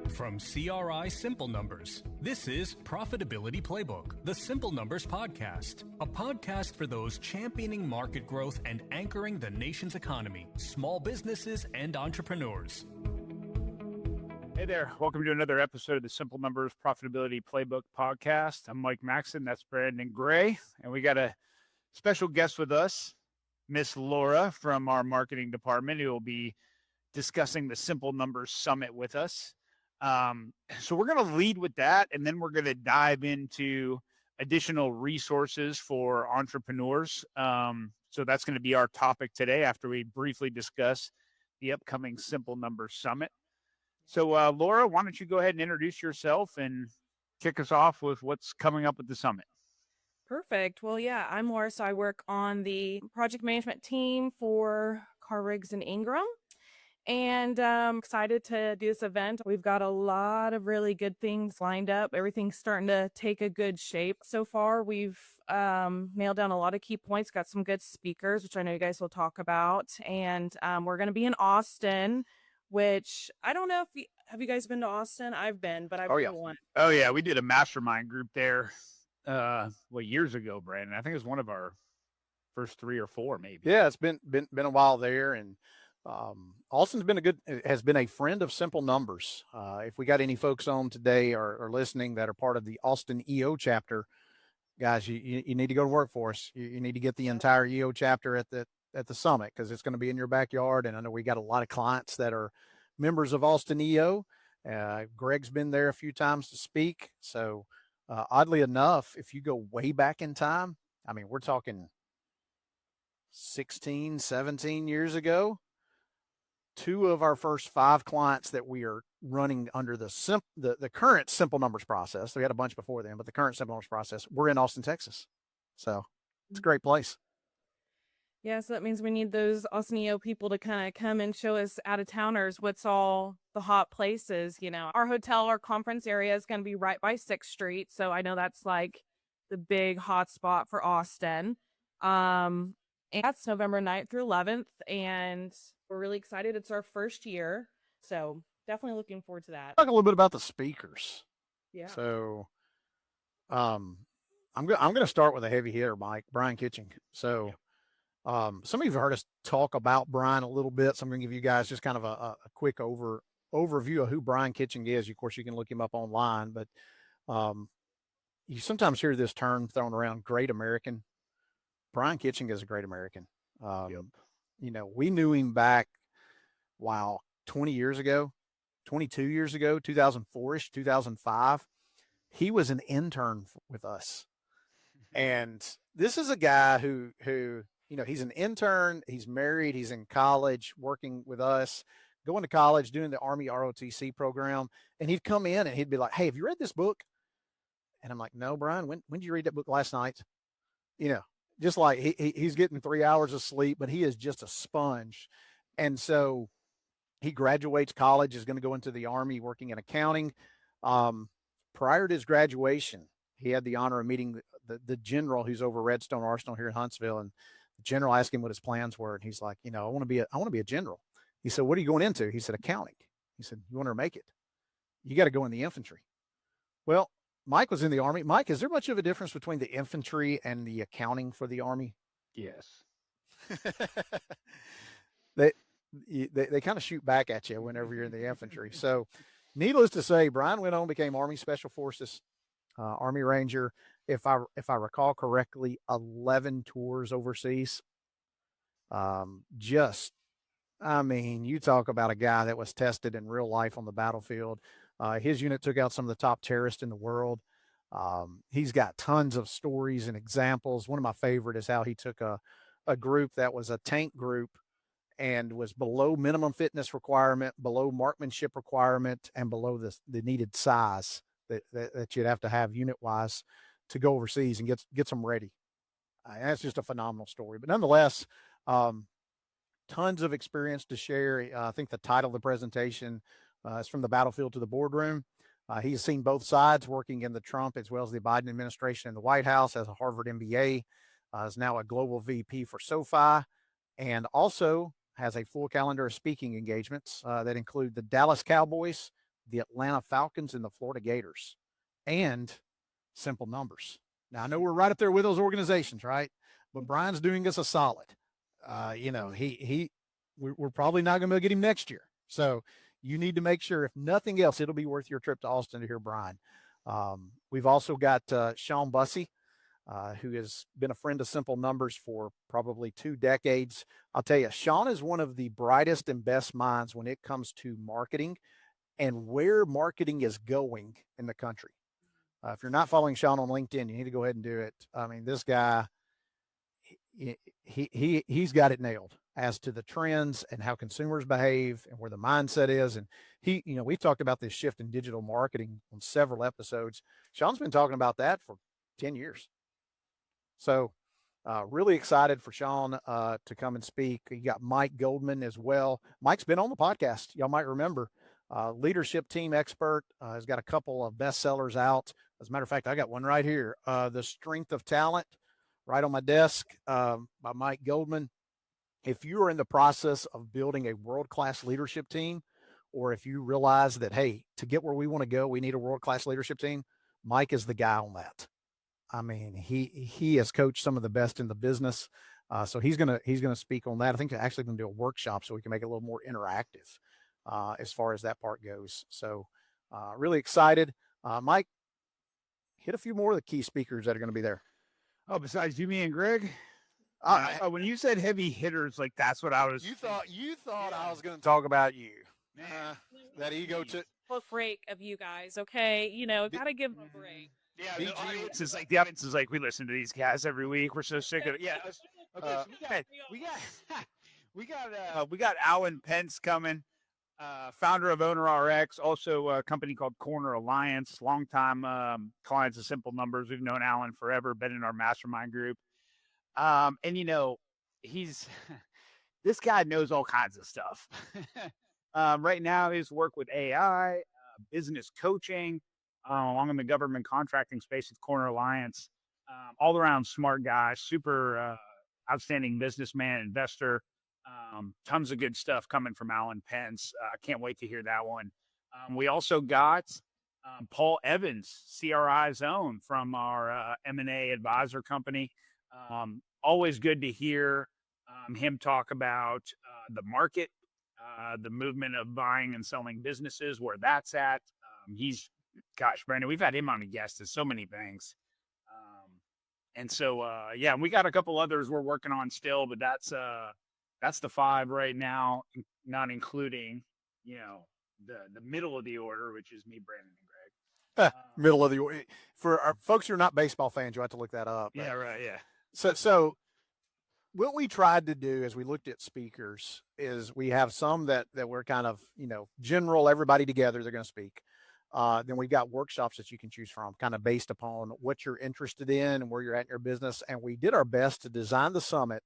From CRI Simple Numbers, this is Profitability Playbook, the Simple Numbers Podcast, a podcast for those championing market growth and anchoring the nation's economy, small businesses, and entrepreneurs. Hey there, welcome to another episode of the Simple Numbers Profitability Playbook Podcast. I'm Mike Maxson, that's Brandon Gray, and we got a special guest with us, Miss Laura from our marketing department, who will be discussing the Simple Numbers Summit with us. So we're going to lead with that, and then we're going to dive into additional resources for entrepreneurs. So that's going to be our topic today after we briefly discuss the upcoming Simple Numbers Summit. So Laura, why don't you go ahead and introduce yourself and kick us off with what's coming up at the summit? Perfect. Well, yeah, I'm Laura. So I work on the project management team for Car Rigs and Ingram. And I'm excited to do this event. We've got a lot of really good things lined up. Everything's starting to take a good shape. So far, we've nailed down a lot of key points, got some good speakers, which I know you guys will talk about. And we're going to be in Austin, which I don't know if have you guys been to Austin? I've been, but I've been to one. Oh, yeah. We did a mastermind group there years ago, Brandon. I think it was one of our first 3 or 4, maybe. Yeah, it's been a while there, and Austin's has been a friend of Simple Numbers. If we got any folks on today or listening that are part of the Austin EO chapter, guys, you need to go to work for us. You need to get the entire EO chapter at the summit, because it's going to be in your backyard. And I know we got a lot of clients that are members of Austin EO. Greg's been there a few times to speak. So oddly enough, if you go way back in time, I mean, we're talking 16, 17 years ago, 2 of our first 5 clients that we are running under the current Simple Numbers process, we had a bunch before then, but the current Simple Numbers process, we're in Austin, Texas. So it's a great place. Yeah, so that means we need those Austin EO people to kind of come and show us out-of-towners what's all the hot places. You know, our hotel, our conference area is going to be right by 6th Street. So I know that's like the big hot spot for Austin. And that's November 9th through 11th. And we're really excited. It's our first year. So definitely looking forward to that. Talk a little bit about the speakers. Yeah. So I'm going to start with a heavy hitter, Mike, Brian Kitching. So some of you have heard us talk about Brian a little bit. So I'm going to give you guys just kind of a quick overview of who Brian Kitching is. Of course, you can look him up online, but you sometimes hear this term thrown around, great American. Brian Kitching is a great American. You know, we knew him back, 20 years ago, 22 years ago, 2004-ish, 2005. He was an intern with us. And this is a guy who, you know, he's an intern, he's married, he's in college, working with us, going to college, doing the Army ROTC program. And he'd come in and he'd be like, hey, have you read this book? And I'm like, no, Brian, when did you read that book? Last night? You know, just like he's getting 3 hours of sleep, but he is just a sponge. And so he graduates college, is going to go into the Army working in accounting. Prior to his graduation, he had the honor of meeting the general who's over Redstone Arsenal here in Huntsville. And the general asked him what his plans were. And he's like, you know, I want to be a general. He said, what are you going into? He said, accounting. He said, you want to make it? You got to go in the infantry. Well, Mike was in the Army. Mike, is there much of a difference between the infantry and the accounting for the Army? Yes. They kind of shoot back at you whenever you're in the infantry. So needless to say, Brian went on, became Army Special Forces, Army Ranger. If I recall correctly, 11 tours overseas. I mean, you talk about a guy that was tested in real life on the battlefield. His unit took out some of the top terrorists in the world. He's got tons of stories and examples. One of my favorite is how he took a group that was a tank group and was below minimum fitness requirement, below marksmanship requirement, and below the needed size that you'd have to have unit wise to go overseas and get them ready. That's just a phenomenal story. But nonetheless, tons of experience to share. I think the title of the presentation is From the Battlefield to the Boardroom. He's seen both sides, working in the Trump as well as the Biden administration in the White House as a Harvard MBA, is now a global VP for SoFi, and also has a full calendar of speaking engagements that include the Dallas Cowboys, the Atlanta Falcons and the Florida Gators, and Simple Numbers. Now, I know we're right up there with those organizations, right? But Brian's doing us a solid. We're probably not going to get him next year. So you need to make sure, if nothing else, it'll be worth your trip to Austin to hear Brian. We've also got Sean Bussey, who has been a friend of Simple Numbers for probably 2 decades. I'll tell you, Sean is one of the brightest and best minds when it comes to marketing and where marketing is going in the country. If you're not following Sean on LinkedIn, you need to go ahead and do it. I mean, this guy, he's got it nailed as to the trends and how consumers behave and where the mindset is. And we've talked about this shift in digital marketing on several episodes. Sean's been talking about that for 10 years. So really excited for Sean to come and speak. You got Mike Goldman as well. Mike's been on the podcast. Y'all might remember. Leadership team expert, has got a couple of bestsellers out. As a matter of fact, I got one right here. The Strength of Talent, right on my desk, by Mike Goldman. If you are in the process of building a world-class leadership team, or if you realize that, hey, to get where we want to go, we need a world-class leadership team, Mike is the guy on that. I mean, he has coached some of the best in the business. So he's gonna speak on that. I think they're actually going to do a workshop so we can make it a little more interactive as far as that part goes. So really excited. Mike, hit a few more of the key speakers that are going to be there. Oh, besides you, me, and Greg? When you said heavy hitters, like that's what I was. You thought I was going to talk about you. That ego to Break of you guys, okay? Gotta give them a break. Yeah, the audience is like, we listen to these guys every week. We're so sick of it. Yeah. Okay, we got Alan Pence coming, founder of Owner RX, also a company called Corner Alliance, longtime clients of Simple Numbers. We've known Alan forever, been in our mastermind group. He's this guy knows all kinds of stuff. Right now, his work with AI, business coaching, along in the government contracting space with Corner Alliance, all around smart guy, super outstanding businessman, investor. Tons of good stuff coming from Alan Pence. Can't wait to hear that one. We also got Paul Evans, CRI's own, from our M&A advisor company. Always good to hear him talk about the market, the movement of buying and selling businesses, where that's at. Brandon, we've had him on a guest to so many things. And we got a couple others we're working on still, but that's the 5 right now, not including, the middle of the order, which is me, Brandon, and Greg. Middle of the order. For our folks who are not baseball fans, you have to look that up. Yeah, right. Yeah. So what we tried to do as we looked at speakers is we have some that we're kind of, general, everybody together, they're going to speak. Then we've got workshops that you can choose from, kind of based upon what you're interested in and where you're at in your business. And we did our best to design the summit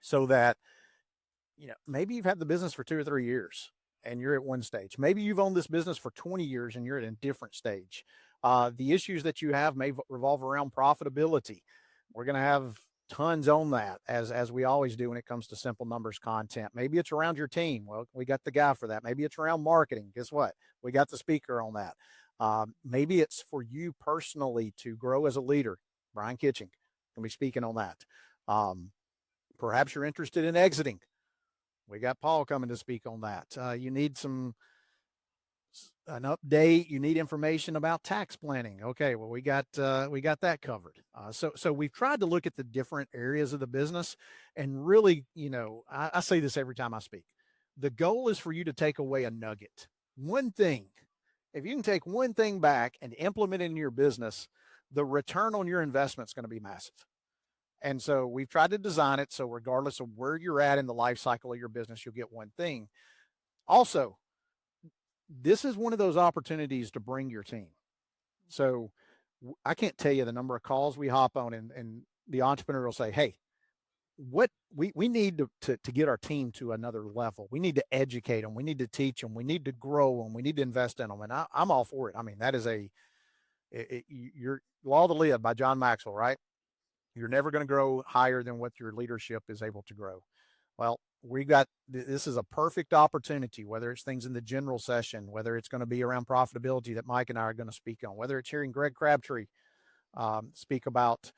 so that, maybe you've had the business for 2 or 3 years and you're at one stage. Maybe you've owned this business for 20 years and you're at a different stage. The issues that you have may revolve around profitability. We're going to have tons on that, as we always do when it comes to Simple Numbers content. Maybe it's around your team. Well, we got the guy for that. Maybe it's around marketing. Guess what? We got the speaker on that. Maybe it's for you personally to grow as a leader. Brian Kitching can be speaking on that. Perhaps you're interested in exiting. We got Paul coming to speak on that. You need an update. You need information about tax planning. Okay, well, we got that covered. So we've tried to look at the different areas of the business, and really, I say this every time I speak. The goal is for you to take away a nugget, one thing. If you can take one thing back and implement it in your business, the return on your investment is going to be massive. And so we've tried to design it so regardless of where you're at in the life cycle of your business, you'll get one thing. Also, this is one of those opportunities to bring your team. So I can't tell you the number of calls we hop on, and the entrepreneur will say, hey, what we need to get our team to another level. We need to educate them. We need to teach them. We need to grow them. We need to invest in them. And I'm all for it. I mean, that is your Law to Live by John Maxwell, right? You're never going to grow higher than what your leadership is able to grow. Well, this is a perfect opportunity, whether it's things in the general session, whether it's going to be around profitability that Mike and I are going to speak on, whether it's hearing Greg Crabtree speak about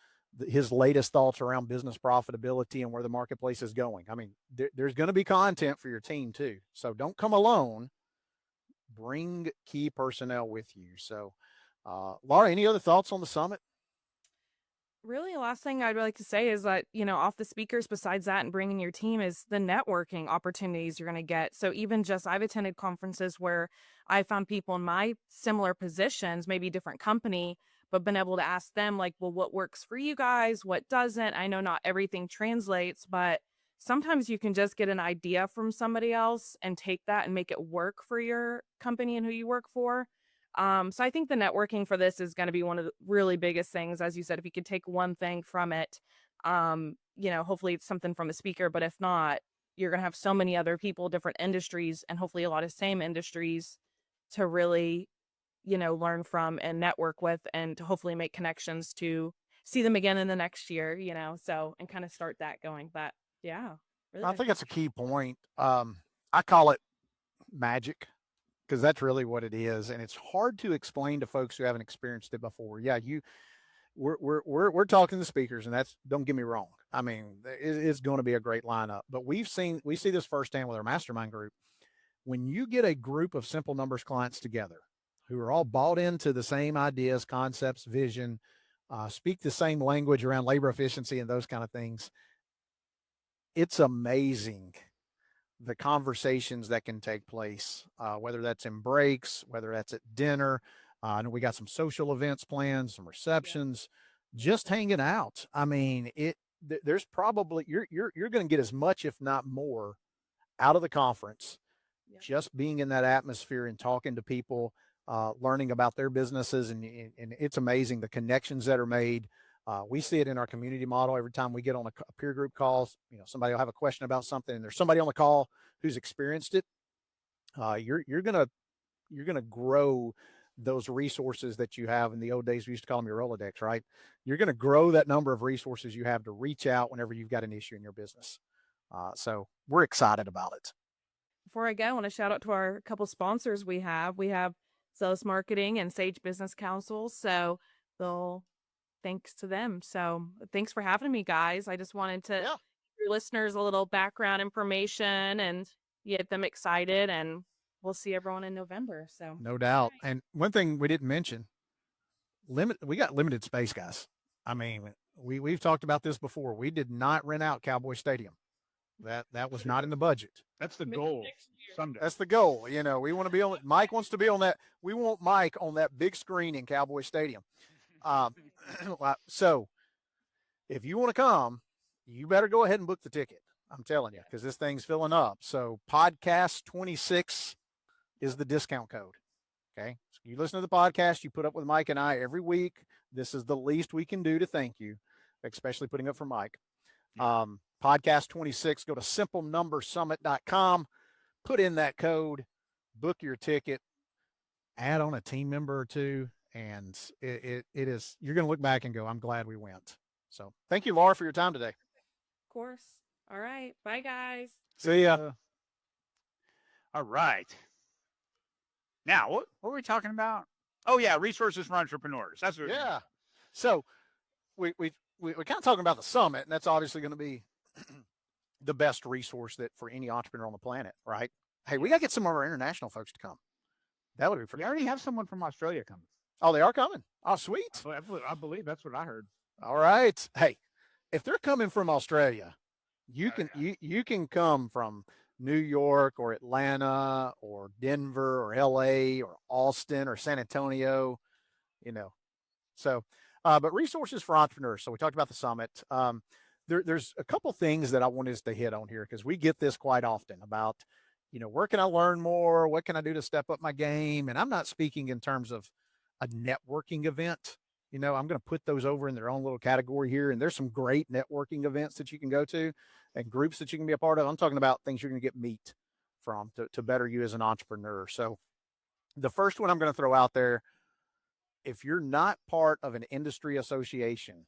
his latest thoughts around business profitability and where the marketplace is going. I mean, there's going to be content for your team too. So don't come alone. Bring key personnel with you. So, Laura, any other thoughts on the summit? Really, the last thing I'd like to say is that, off the speakers, besides that and bringing your team, is the networking opportunities you're going to get. So even just, I've attended conferences where I found people in my similar positions, maybe different company, but been able to ask them like, well, what works for you guys? What doesn't? I know not everything translates, but sometimes you can just get an idea from somebody else and take that and make it work for your company and who you work for. So I think the networking for this is going to be one of the really biggest things. As you said, if you could take one thing from it, hopefully it's something from a speaker, but if not, you're going to have so many other people, different industries, and hopefully a lot of same industries to really, learn from and network with, and to hopefully make connections to see them again in the next year, and kind of start that going. But yeah, really I think that's a key point. I call it magic, because that's really what it is, and it's hard to explain to folks who haven't experienced it before. Yeah, we're talking to speakers, and that's, don't get me wrong. I mean, it's going to be a great lineup, but we see this firsthand with our mastermind group. When you get a group of Simple Numbers clients together who are all bought into the same ideas, concepts, vision, speak the same language around labor efficiency and those kind of things, it's amazing the conversations that can take place, whether that's in breaks, whether that's at dinner. I know we got some social events planned, some receptions, just hanging out. I mean, there's probably, you're going to get as much, if not more, out of the conference, just being in that atmosphere and talking to people, learning about their businesses. And it's amazing the connections that are made. We see it in our community model. Every time we get on a peer group calls, somebody will have a question about something, and there's somebody on the call who's experienced it. You're gonna grow those resources that you have. In the old days, we used to call them your Rolodex, right? You're gonna grow that number of resources you have to reach out whenever you've got an issue in your business. So we're excited about it. Before I go, I want to shout out to our couple sponsors we have. We have Zealous Marketing and Sage Business Council. So thanks to them. So thanks for having me, guys. I just wanted to give your listeners a little background information and get them excited, and we'll see everyone in November. So no doubt. And one thing we didn't mention, we got limited space, guys. I mean, we've talked about this before. We did not rent out Cowboy Stadium. That was not in the budget. That's the goal. Someday. That's the goal. We want to be on. Mike wants to be on that. We want Mike on that big screen in Cowboy Stadium. So if you want to come, you better go ahead and book the ticket. I'm telling you, because this thing's filling up. So podcast 26 is the discount code. Okay. So you listen to the podcast, you put up with Mike and I every week. This is the least we can do to thank you, especially putting up for Mike. Podcast 26, go to simplenumbersummit.com, put in that code, book your ticket, add on a team member or two, and it is, you're going to look back and go, I'm glad we went. So thank you, Laura, for your time today. Of course. All right. Bye, guys. See ya. All right. Now, what were we talking about? Oh, yeah, resources for entrepreneurs. That's what. Yeah. So we're kind of talking about the summit, and that's obviously going to be the best resource that for any entrepreneur on the planet, right? Hey, we got to get some of our international folks to come. That would be pretty. We already have someone from Australia coming. Oh, they are coming. Oh, sweet. I believe that's what I heard. All right. Hey, if they're coming from Australia, you can come from New York or Atlanta or Denver or LA or Austin or San Antonio, So, but resources for entrepreneurs. So we talked about the summit. There's a couple things that I wanted us to hit on here, because we get this quite often about, where can I learn more? What can I do to step up my game? And I'm not speaking in terms of a networking event. I'm going to put those over in their own little category here. And there's some great networking events that you can go to and groups that you can be a part of. I'm talking about things you're going to get meat from to better you as an entrepreneur. So the first one I'm going to throw out there, if you're not part of an industry association,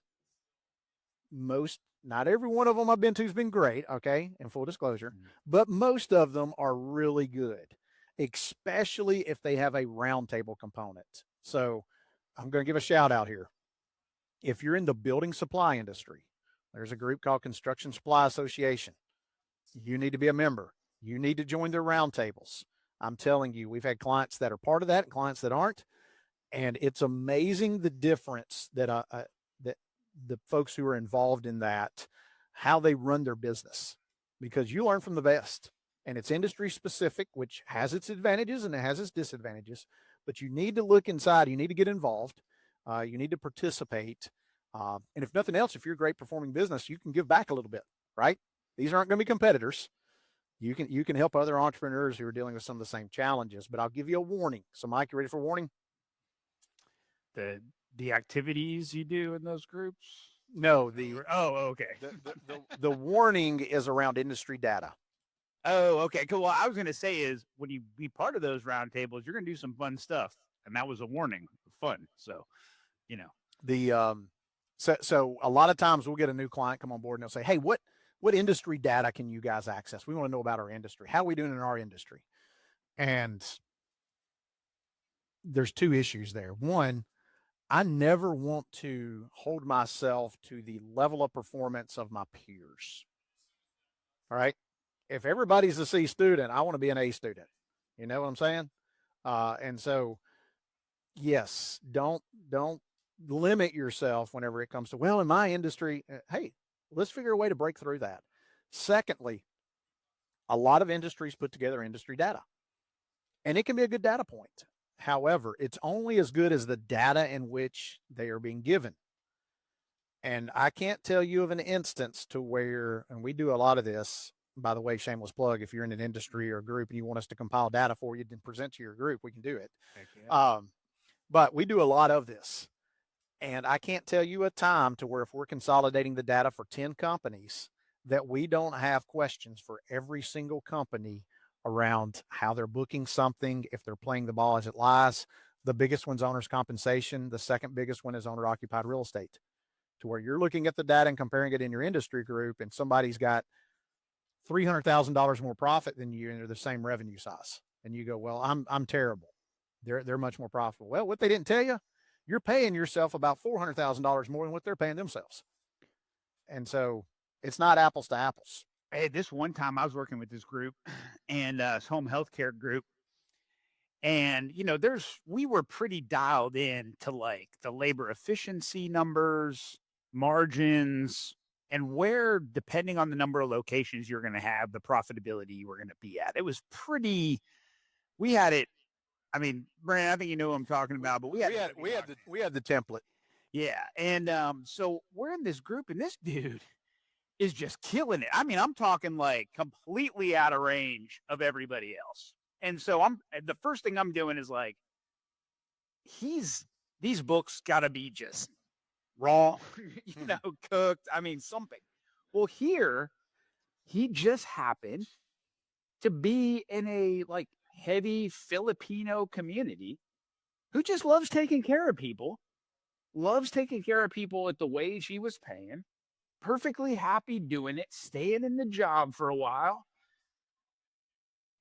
most Not every one of them I've been to has been great, okay, in full disclosure, Mhm. but most of them are really good, especially if they have a roundtable component. So I'm going to give a shout out here. If you're in the building supply industry, there's a group called Construction Supply Association. You need to be a member. You need to join their roundtables. I'm telling you, we've had clients that are part of that and clients that aren't, and it's amazing the difference that the folks who are involved in that, how they run their business, because you learn from the best, and it's industry specific, which has its advantages and it has its disadvantages. But you need to look inside. You need to get involved. You need to participate. And if nothing else, if you're a great performing business, you can give back a little bit, right? These aren't going to be competitors. You can help other entrepreneurs who are dealing with some of the same challenges. But I'll give you a warning. So, Mike, you ready for a warning? The activities you do in those groups? No, Okay. the warning is around industry data. Oh, okay. Cool. Well, I was gonna say is when you be part of those roundtables, you're gonna do some fun stuff, and that was a warning. Fun. So, So a lot of times we'll get a new client come on board and they'll say, "Hey, what industry data can you guys access? We want to know about our industry. How are we doing in our industry?" And there's two issues there. One, I never want to hold myself to the level of performance of my peers. All right. If everybody's a C student, I want to be an A student. You know what I'm saying? And so, yes, don't limit yourself whenever it comes to, well, in my industry, hey, let's figure a way to break through that. Secondly, a lot of industries put together industry data, and it can be a good data point. However, it's only as good as the data in which they are being given. And I can't tell you of an instance to where, and we do a lot of this, by the way, shameless plug, if you're in an industry or a group and you want us to compile data for you and present to your group, we can do it. yeah. But we do a lot of this. And I can't tell you a time to where if we're consolidating the data for 10 companies, that we don't have questions for every single company around how they're booking something, if they're playing the ball as it lies. The biggest one's owner's compensation. The second biggest one is owner occupied real estate, to where you're looking at the data and comparing it in your industry group, and somebody's got $300,000 more profit than you, and they're the same revenue size. And you go, well, I'm terrible. They're much more profitable. Well, what they didn't tell you, you're paying yourself about $400,000 more than what they're paying themselves. And so it's not apples to apples. Hey, this one time I was working with this group and this home healthcare group. And we were pretty dialed in to like the labor efficiency numbers, margins, and where, depending on the number of locations you're going to have, the profitability you were going to be at. It was pretty. We had it. I mean, Brandon, I think you know what I'm talking about, but we had the template. Yeah, and so we're in this group, and this dude is just killing it. I mean, I'm talking like completely out of range of everybody else. And so the first thing I'm doing is like, these books got to be just raw, cooked. I mean, something. Well, here he just happened to be in a like heavy Filipino community who just loves taking care of people, at the wage he was paying, perfectly happy doing it, staying in the job for a while.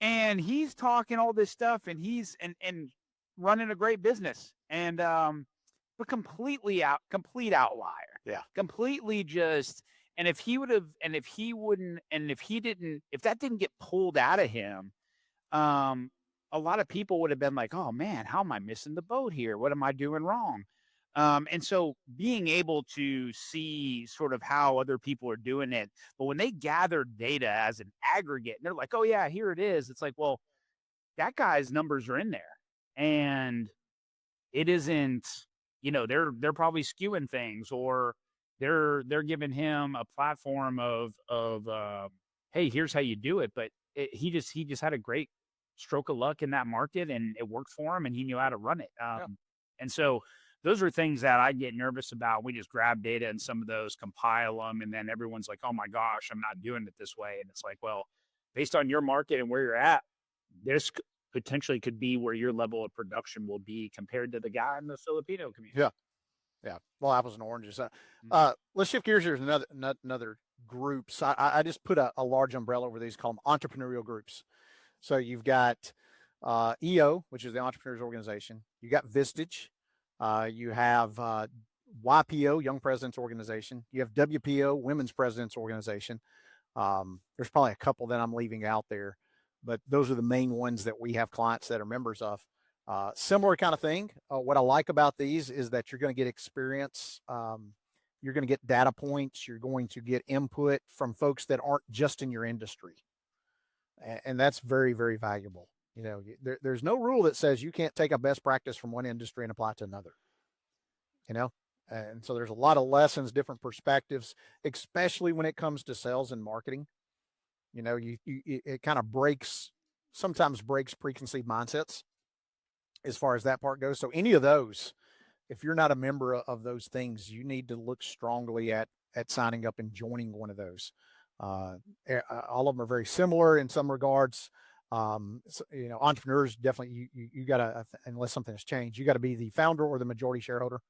And he's talking all this stuff, and he's and running a great business, and but complete outlier. Yeah. Completely just. And if that didn't get pulled out of him, a lot of people would have been like, oh man, how am I missing the boat here? What am I doing wrong? And so being able to see sort of how other people are doing it, but when they gather data as an aggregate, and they're like, oh yeah, here it is. It's like, well, that guy's numbers are in there, and it isn't, they're probably skewing things, or they're giving him a platform of hey, here's how you do it. But he just had a great stroke of luck in that market, and it worked for him, and he knew how to run it. And so those are things that I get nervous about. We just grab data and some of those, compile them, and then everyone's like, oh my gosh, I'm not doing it this way. And it's like, well, based on your market and where you're at, this potentially could be where your level of production will be compared to the guy in the Filipino community. Yeah. Yeah. Well, apples and oranges. Mhm. Let's shift gears here to another groups. I just put a large umbrella over these, call them entrepreneurial groups. So you've got EO, which is the Entrepreneurs Organization. You got Vistage. You have YPO, Young Presidents Organization. You have WPO, Women's Presidents Organization. There's probably a couple that I'm leaving out there, but those are the main ones that we have clients that are members of. Similar kind of thing. What I like about these is that you're going to get experience. You're going to get data points. You're going to get input from folks that aren't just in your industry. And that's very, very valuable. You know, there's no rule that says you can't take a best practice from one industry and apply it to another, you know? And so there's a lot of lessons, different perspectives, especially when it comes to sales and marketing. You know, it kind of sometimes breaks preconceived mindsets as far as that part goes. So any of those, if you're not a member of those things, you need to look strongly at signing up and joining one of those. All of them are very similar in some regards. So, you know, entrepreneurs definitely you got to, unless something has changed, you got to be the founder or the majority shareholder.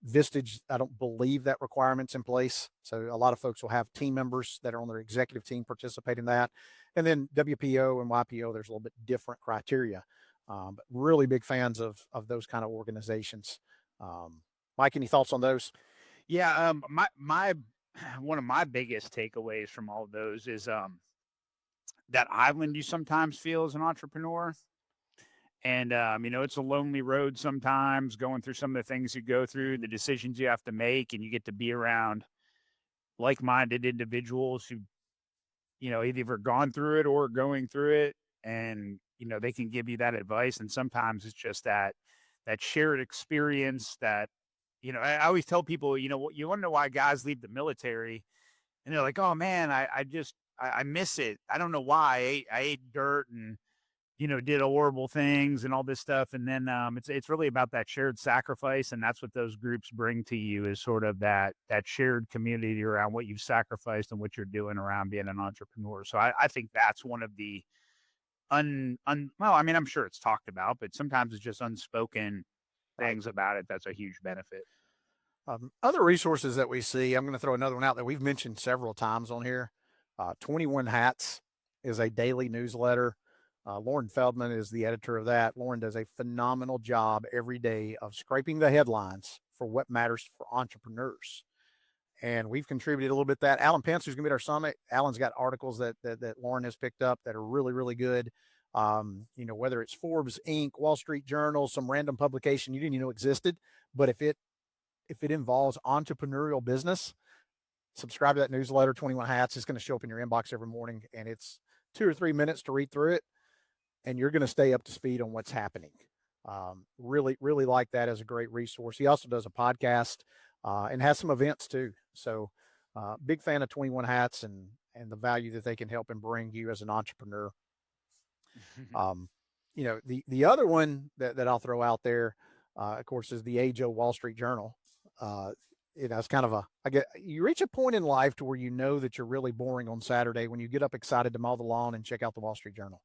Vistage, I don't believe that requirement's in place. So a lot of folks will have team members that are on their executive team participate in that. And then WPO and YPO, there's a little bit different criteria. But really big fans of those kind of organizations. Mike, any thoughts on those? Yeah, my one of my biggest takeaways from all of those is that island you sometimes feel as an entrepreneur. And you know, it's a lonely road sometimes going through some of the things you go through, the decisions you have to make, and you get to be around like-minded individuals who, you know, either gone through it or going through it, and you know, they can give you that advice. And sometimes it's just that shared experience that, you know, I always tell people, you know, you want to know why guys leave the military, and they're like, "Oh man, I miss it. I don't know why. I ate dirt and, you know, did horrible things and all this stuff." And then it's really about that shared sacrifice, and that's what those groups bring to you is sort of that shared community around what you've sacrificed and what you're doing around being an entrepreneur. So I think that's one of the well, I mean, I'm sure it's talked about, but sometimes it's just unspoken Right. things about it. That's a huge benefit. Other resources that we see, I'm going to throw another one out that we've mentioned several times on here. 21 Hats is a daily newsletter. Lauren Feldman is the editor of that. Lauren does a phenomenal job every day of scraping the headlines for what matters for entrepreneurs. And we've contributed a little bit to that. Alan Pence, who's going to be at our summit, Alan's got articles that Lauren has picked up that are really, really good. You know, whether it's Forbes, Inc., Wall Street Journal, some random publication you didn't even know existed, but if it involves entrepreneurial business, subscribe to that newsletter, 21 Hats. It's going to show up in your inbox every morning, and it's 2 or 3 minutes to read through it, and you're going to stay up to speed on what's happening. Really, really like that as a great resource. He also does a podcast and has some events too. So, big fan of 21 Hats and the value that they can help and bring you as an entrepreneur. You know, the other one that I'll throw out there, of course, is the Age of Wall Street Journal. You know, it's kind of you reach a point in life to where you know that you're really boring on Saturday when you get up excited to mow the lawn and check out the Wall Street Journal.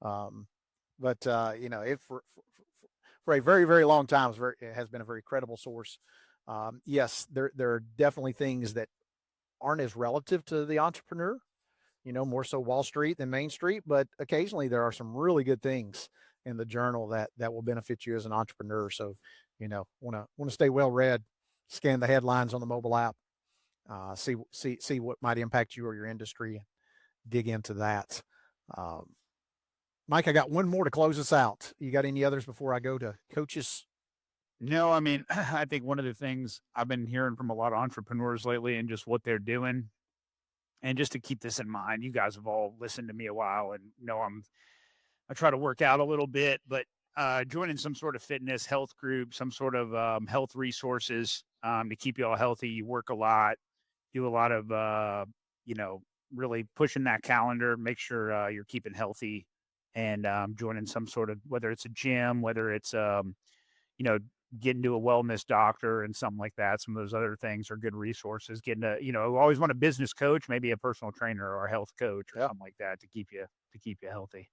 But you know, for a very, very long time, it has been a very credible source. Yes, there are definitely things that aren't as relative to the entrepreneur, you know, more so Wall Street than Main Street, but occasionally there are some really good things in the journal that will benefit you as an entrepreneur. So, you know, want to stay well read, scan the headlines on the mobile app, see what might impact you or your industry, dig into that. Um, Mike, I got one more to close us out. You got any others before I go to coaches? No, I mean, I think one of the things I've been hearing from a lot of entrepreneurs lately and just what they're doing, and just to keep this in mind, you guys have all listened to me a while and know I try to work out a little bit, but joining some sort of fitness health group, some sort of health resources to keep you all healthy. You work a lot, do a lot of, you know, really pushing that calendar, make sure you're keeping healthy, and joining some sort of, whether it's a gym, whether it's, you know, getting to a wellness doctor and something like that. Some of those other things are good resources. Getting to, you know, always want a business coach, maybe a personal trainer or a health coach or something like that to keep you healthy.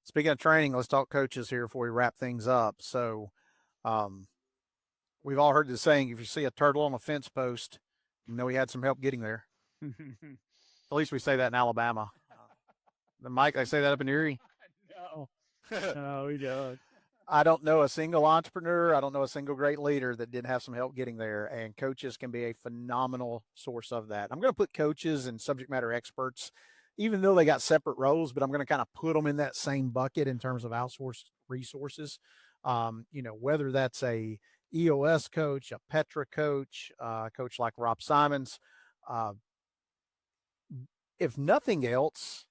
Speaking of training, let's talk coaches here before we wrap things up. So, um, We've all heard the saying, if you see a turtle on a fence post, you know he had some help getting there. At least we say that in Alabama. Mike, I say that up in Erie. No, no, we don't. I don't know a single entrepreneur. I don't know a single great leader that didn't have some help getting there. And coaches can be a phenomenal source of that. I'm going to put coaches and subject matter experts, even though they got separate roles, but I'm going to kind of put them in that same bucket in terms of outsourced resources. Whether that's a EOS coach, a Petra coach, coach like Rob Simons. If nothing else,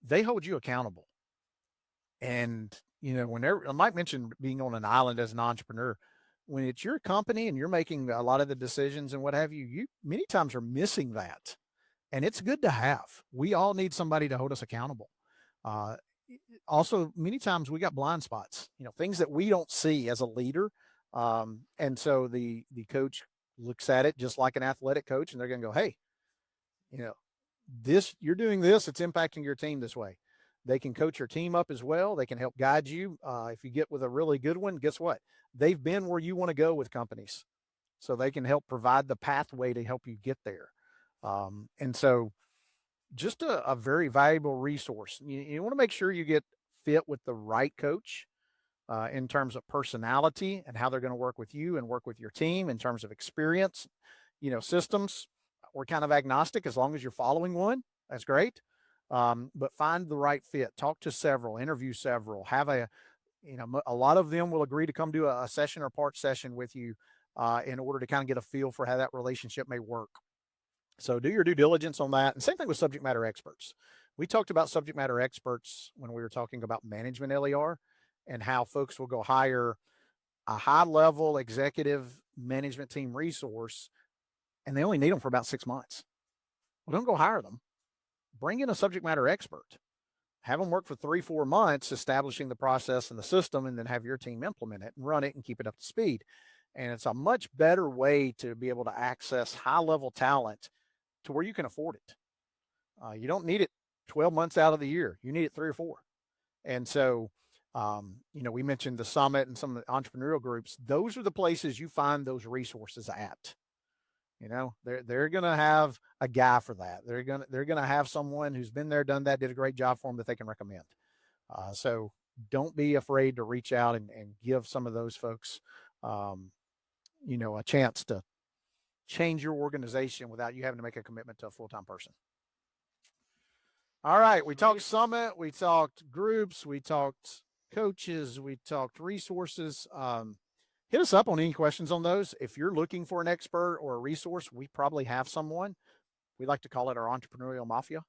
they hold you accountable. And, whenever Mike mentioned being on an island as an entrepreneur, when it's your company and you're making a lot of the decisions and what have you, you many times are missing that. And it's good to have. We all need somebody to hold us accountable. Also, many times we got blind spots, things that we don't see as a leader. And so the coach looks at it just like an athletic coach, and they're going to go, hey, you're doing this, it's impacting your team this way. They can coach your team up as well. They can help guide you. If you get with a really good one, guess what? They've been where you want to go with companies. So they can help provide the pathway to help you get there. And so just a very valuable resource. You want to make sure you get fit with the right coach in terms of personality and how they're going to work with you and work with your team in terms of experience. Systems, we're kind of agnostic as long as you're following one. That's great. But find the right fit, talk to several, interview several, have a lot of them will agree to come do a session or part session with you in order to kind of get a feel for how that relationship may work. So do your due diligence on that. And same thing with subject matter experts. We talked about subject matter experts when we were talking about management LER and how folks will go hire a high level executive management team resource and they only need them for about 6 months. Well, don't go hire them. Bring in a subject matter expert, have them work for 3-4 months, establishing the process and the system, and then have your team implement it and run it and keep it up to speed. And it's a much better way to be able to access high-level talent to where you can afford it. You don't need it 12 months out of the year. You need it 3 or 4. And so, we mentioned the summit and some of the entrepreneurial groups. Those are the places you find those resources at. They're going to have a guy for that. They're going to have someone who's been there, done that, did a great job for them that they can recommend. So don't be afraid to reach out and give some of those folks, a chance to change your organization without you having to make a commitment to a full-time person. All right. We talked summit. We talked groups. We talked coaches. We talked resources. Hit us up on any questions on those. If you're looking for an expert or a resource, we probably have someone. We like to call it our entrepreneurial mafia,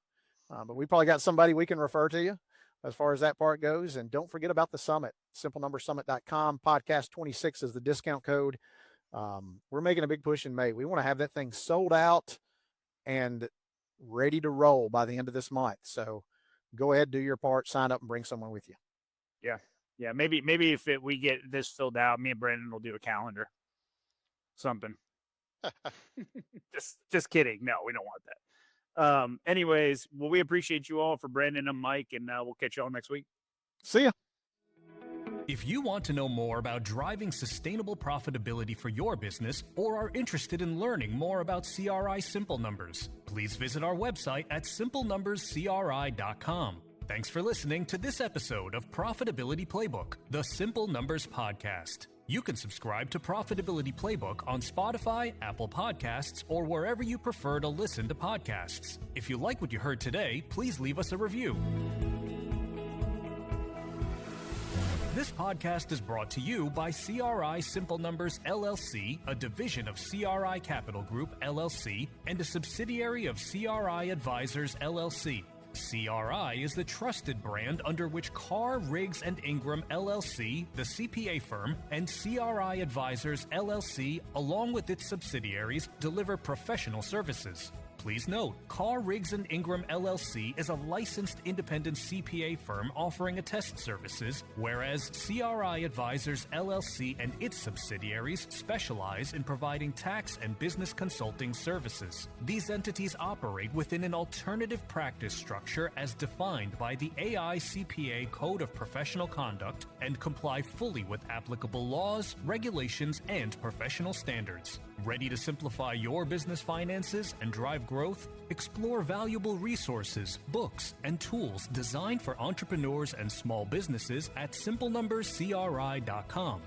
but we probably got somebody we can refer to you as far as that part goes. And don't forget about the summit, simplenumbersummit.com. Podcast 26 is the discount code. We're making a big push in May. We want to have that thing sold out and ready to roll by the end of this month. So go ahead, do your part, sign up and bring someone with you. Yeah, maybe if we get this filled out, me and Brandon will do a calendar, something. just kidding. No, we don't want that. Anyways, well, we appreciate you all for Brandon and Mike, and we'll catch you all next week. See ya. If you want to know more about driving sustainable profitability for your business or are interested in learning more about CRI Simple Numbers, please visit our website at simplenumberscri.com. Thanks for listening to this episode of Profitability Playbook, the Simple Numbers Podcast. You can subscribe to Profitability Playbook on Spotify, Apple Podcasts, or wherever you prefer to listen to podcasts. If you like what you heard today, please leave us a review. This podcast is brought to you by CRI Simple Numbers LLC, a division of CRI Capital Group LLC, and a subsidiary of CRI Advisors LLC. CRI is the trusted brand under which Carr, Riggs & Ingram LLC, the CPA firm, and CRI Advisors LLC, along with its subsidiaries, deliver professional services. Please note, Carr, Riggs & Ingram LLC is a licensed independent CPA firm offering attest services, whereas CRI Advisors LLC and its subsidiaries specialize in providing tax and business consulting services. These entities operate within an alternative practice structure as defined by the AICPA Code of Professional Conduct and comply fully with applicable laws, regulations, and professional standards. Ready to simplify your business finances and drive growth? Explore valuable resources, books, and tools designed for entrepreneurs and small businesses at simplenumberscri.com.